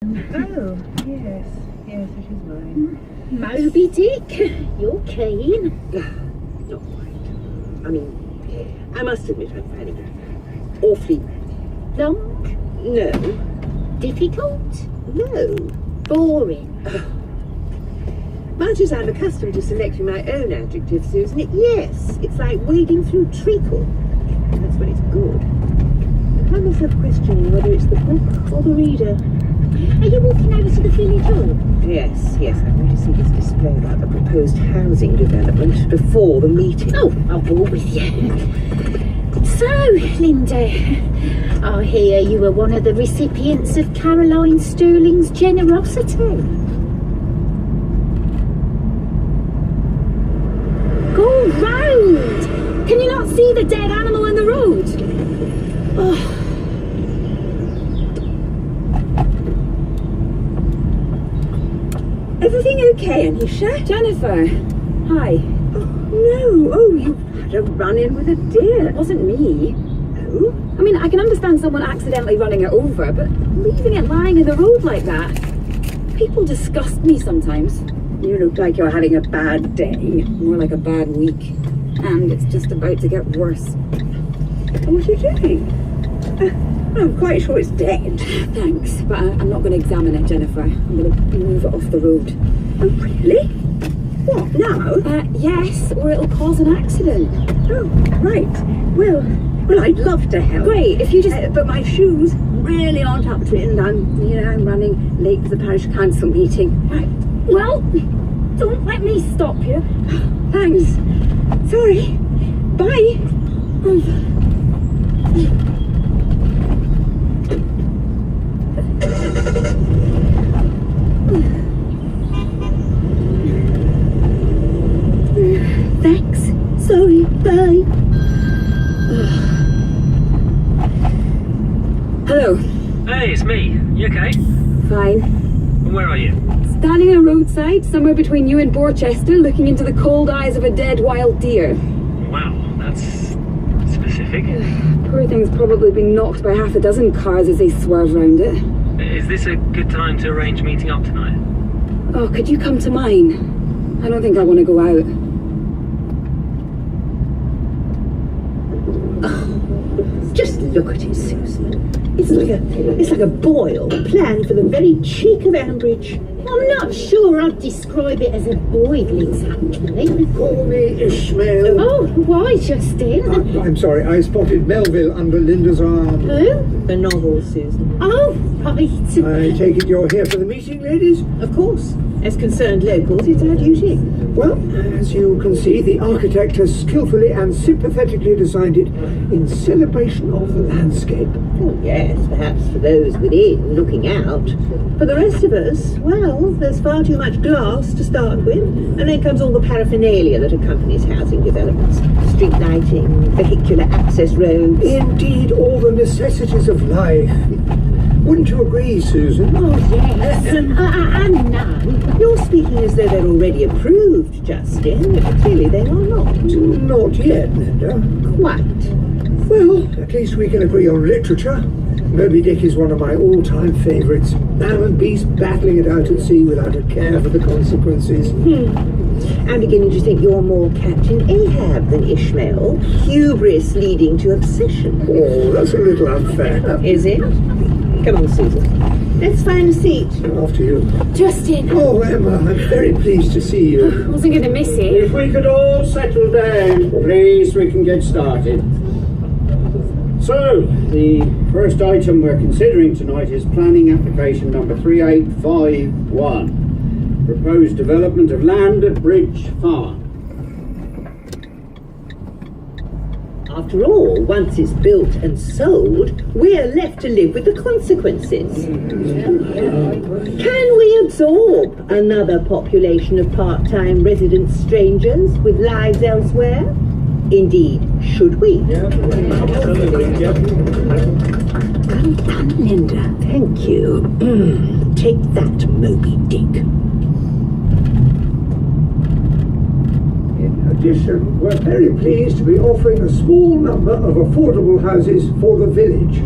Oh, yes, yes, it is mine. Moby Dick, you're keen. Not quite. I mean, I must admit I'm finding it awfully... Long? No. Difficult? No. Boring? Much as I'm accustomed to selecting my own adjectives, Susan, yes, it's like wading through treacle. That's when it's good. I find myself questioning whether it's the book or the reader. Are you walking over to the village hall? Yes, I'm going to see this display about the proposed housing development before the meeting. Oh, I'll walk with you. So, Linda, I hear you were one of the recipients of Caroline Sterling's generosity. Go round! Can you not see the dead animal in the road? Oh. Everything okay, Anisha? Jennifer, hi. No, you had a run-in with a deer. It wasn't me. No? I mean, I can understand someone accidentally running it over, but leaving it lying in the road like that... People disgust me sometimes. You look like you're having a bad day. More like a bad week. And it's just about to get worse. What are you doing? I'm quite sure it's dead. Thanks, but I'm not going to examine it, Jennifer. I'm going to move it off the road. Oh, really? What, now? Yes, or it'll cause an accident. Oh, right. Well, I'd love to help. Great, if you just... but my shoes really aren't up to it, and I'm running late for the parish council meeting. Right. Well, don't let me stop you. Thanks. Sorry. Bye. Thanks. Sorry. Bye. Hello. Hey, it's me. You okay? Fine. And where are you? Standing on a roadside, somewhere between you and Borchester, looking into the cold eyes of a dead wild deer. Wow, that's specific. Poor thing's probably been knocked by half a dozen cars as they swerve round it. Is this a good time to arrange meeting up tonight? Oh, could you come to mine? I don't think I want to go out. Just look at it, Susan. It's like a boil planned for the very cheek of Ambridge. I'm not sure I'd describe it as a boil exactly. Call me Ishmael. Oh, why, Justin? I'm sorry, I spotted Melville under Linda's arm. Who? The novel, Susan. Oh, right. I take it you're here for the meeting, ladies? Of course. As concerned locals, it's our duty. Well, as you can see, the architect has skillfully and sympathetically designed it in celebration of the landscape. Oh, yes, perhaps for those within looking out. For the rest of us, well, there's far too much glass to start with, and then comes all the paraphernalia that accompanies housing developments. Street lighting, vehicular access roads. Indeed, all the necessities of life. Wouldn't you agree, Susan? Oh, yes. And now. You're speaking as though they're already approved, Justin. Clearly they are not. Not yet, Linda. Quite. Well, at least we can agree on literature. Moby Dick is one of my all-time favourites. Man and beast battling it out at sea without a care for the consequences. I'm beginning to think you're more Captain Ahab than Ishmael. Hubris leading to obsession. Oh, that's a little unfair. Is it? Come on, Susan. Let's find a seat. After you. Justin. Oh, Emma, I'm very pleased to see you. I wasn't going to miss it. If we could all settle down, please, we can get started. So, the first item we're considering tonight is planning application number 3851. Proposed development of land at Bridge Farm. After all, once it's built and sold, we're left to live with the consequences. Can we absorb another population of part-time resident strangers with lives elsewhere? Indeed, should we? Yeah. Well done, Linda. Thank you. Take that, Moby Dick. In addition, we're very pleased to be offering a small number of affordable houses for the village.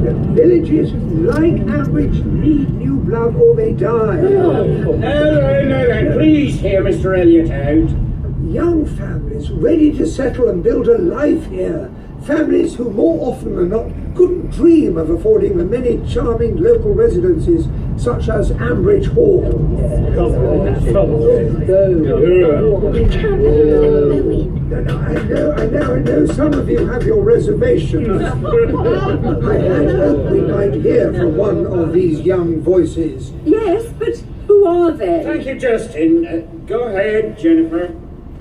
The villages like Ambridge need new blood or they die. No, please hear Mr. Elliot out. Young families ready to settle and build a life here. Families who more often than not couldn't dream of affording the many charming local residences such as Ambridge Hall. I know some of you have your reservations. I had hoped we might hear from one of these young voices. Yes, but who are they? Thank you, Justin. Go ahead, Jennifer.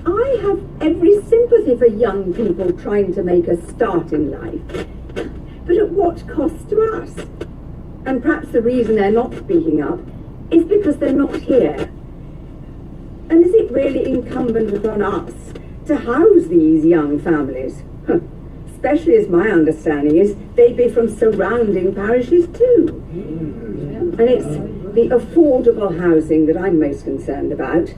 I have every sympathy for young people trying to make a start in life. But at what cost to us? And perhaps the reason they're not speaking up is because they're not here. And is it really incumbent upon us to house these young families? Especially as my understanding is they'd be from surrounding parishes too. And it's the affordable housing that I'm most concerned about.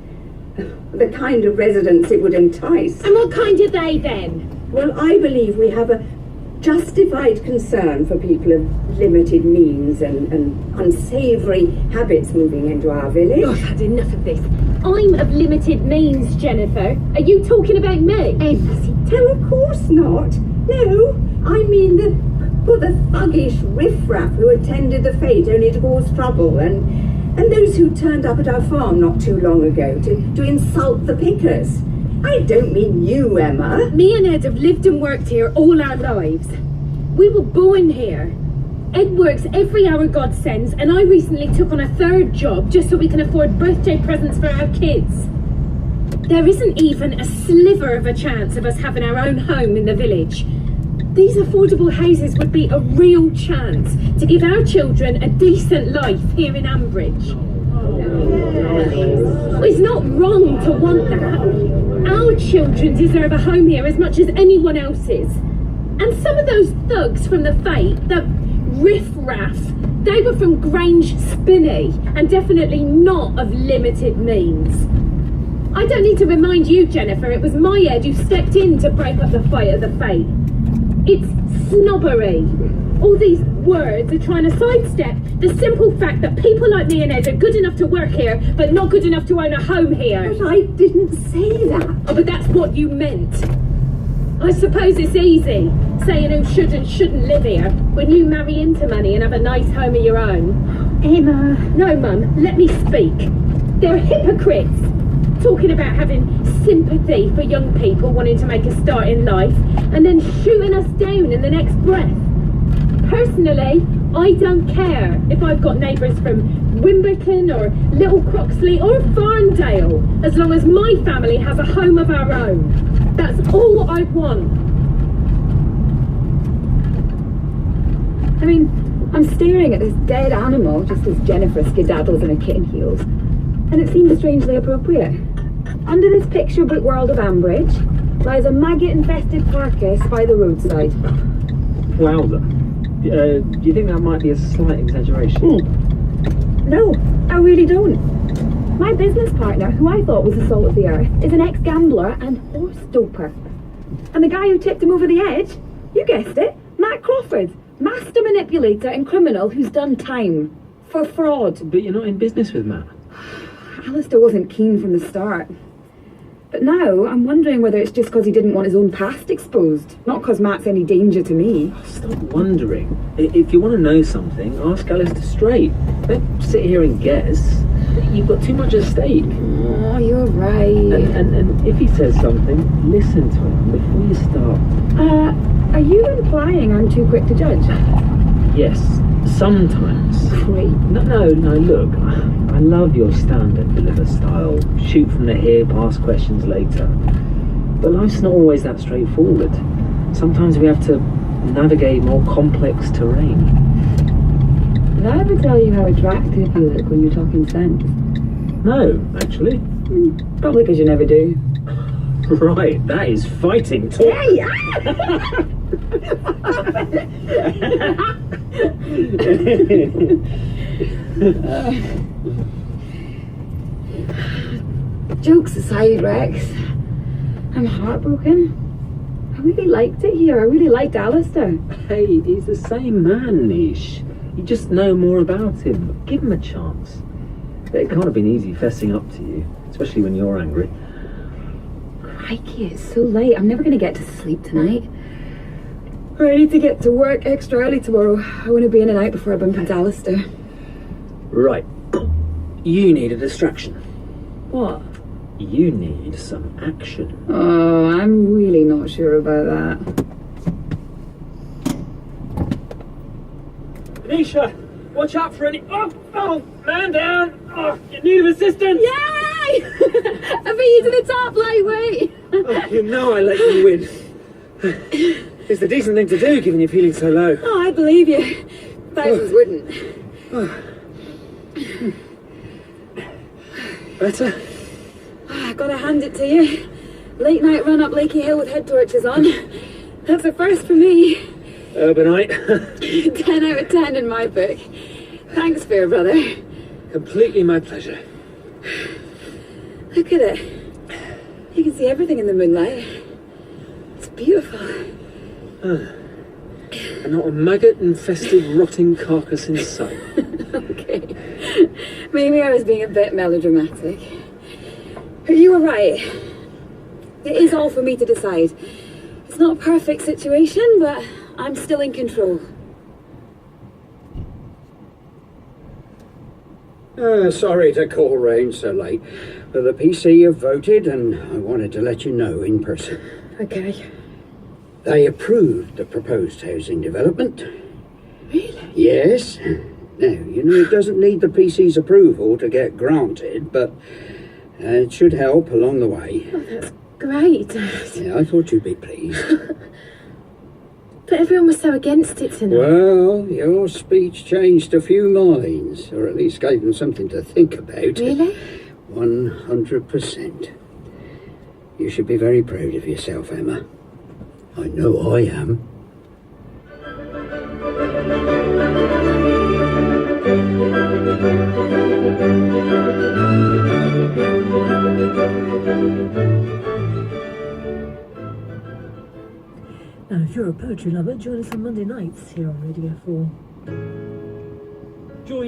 The kind of residence it would entice. And what kind are they then? Well, I believe we have a justified concern for people of limited means and unsavoury habits moving into our village. I've had enough of this. I'm of limited means, Jennifer. Are you talking about me? No, of course not. No, I mean the thuggish riffraff who attended the fete only to cause trouble, and those who turned up at our farm not too long ago to insult the pickers. I don't mean you, Emma. Me and Ed have lived and worked here all our lives. We were born here. Ed works every hour God sends, and I recently took on a third job just so we can afford birthday presents for our kids. There isn't even a sliver of a chance of us having our own home in the village. These affordable houses would be a real chance to give our children a decent life here in Ambridge. It's not wrong to want that. Our children deserve a home here as much as anyone else's. And some of those thugs from the fete, the riff-raff, they were from Grange Spinney and definitely not of limited means. I don't need to remind you, Jennifer, it was my Ed who stepped in to break up the fight at the fete. It's snobbery. All these words are trying to sidestep the simple fact that people like me and Ed are good enough to work here, but not good enough to own a home here. But I didn't say that. Oh, but that's what you meant. I suppose it's easy, saying who should and shouldn't live here, when you marry into money and have a nice home of your own. Emma. No, Mum, let me speak. They're hypocrites. Talking about having sympathy for young people wanting to make a start in life and then shooting us down in the next breath. Personally, I don't care if I've got neighbours from Wimbledon or Little Croxley or Farndale, as long as my family has a home of our own. That's all I want. I mean, I'm staring at this dead animal just as Jennifer skedaddles in her kitten heels, and it seems strangely appropriate. Under this picture book world of Ambridge lies a maggot-infested carcass by the roadside. Wowza. Do you think that might be a slight exaggeration? No, I really don't. My business partner, who I thought was the salt of the earth, is an ex-gambler and horse doper. And the guy who tipped him over the edge, you guessed it, Matt Crawford, master manipulator and criminal who's done time for fraud. But you're not in business with Matt. Alistair wasn't keen from the start. But now I'm wondering whether it's just because he didn't want his own past exposed, not because Matt's any danger to me. Stop wondering. If you want to know something, ask Alistair straight. Don't sit here and guess. You've got too much at stake. Oh, you're right. And if he says something, listen to him before you start. Are you implying I'm too quick to judge? Yes, sometimes. Great. No, look. I love your standard deliver style. Shoot from the hip, ask questions later. But life's not always that straightforward. Sometimes we have to navigate more complex terrain. Did I ever tell you how attractive you look when you're talking sense? No, actually. Probably because you never do. Right, that is fighting talk. Jokes aside, Rex, I'm heartbroken. I really liked it here. I really liked Alistair. Hey, he's the same man, Nish. You just know more about him. Give him a chance. It can't have been easy fessing up to you, especially when you're angry. Crikey, it's so late. I'm never going to get to sleep tonight. I need to get to work extra early tomorrow. I want to be in and out before I bump into Alistair. Right. You need a distraction. What? You need some action. Oh, I'm really not sure about that. Nisha, watch out for any... Oh, man down! Oh, you need assistance! Yay! I beat you to the top, lightweight. Oh, you know I let you win. It's the decent thing to do, given you're feeling so low. Oh, I believe you. Thousands wouldn't. Better? I gotta hand it to you. Late night run up Lakey Hill with head torches on. That's a first for me. Urbanite. 10 out of 10 in my book. Thanks, fair brother. Completely my pleasure. Look at it. You can see everything in the moonlight. It's beautiful. And not a maggot-infested, rotting carcass in sight. Okay. Maybe I was being a bit melodramatic. But you were right. It is all for me to decide. It's not a perfect situation, but I'm still in control. Sorry to call round so late, but the PC have voted and I wanted to let you know in person. Okay. They approved the proposed housing development. Really? Yes. Now, you know it doesn't need the PC's approval to get granted, but it should help along the way. Oh, that's great. Yeah, I thought you'd be pleased. But everyone was so against it tonight. Well, your speech changed a few minds, or at least gave them something to think about. Really? 100%. You should be very proud of yourself, Emma. I know I am. Now, if you're a poetry lover, join us on Monday nights here on Radio 4. Join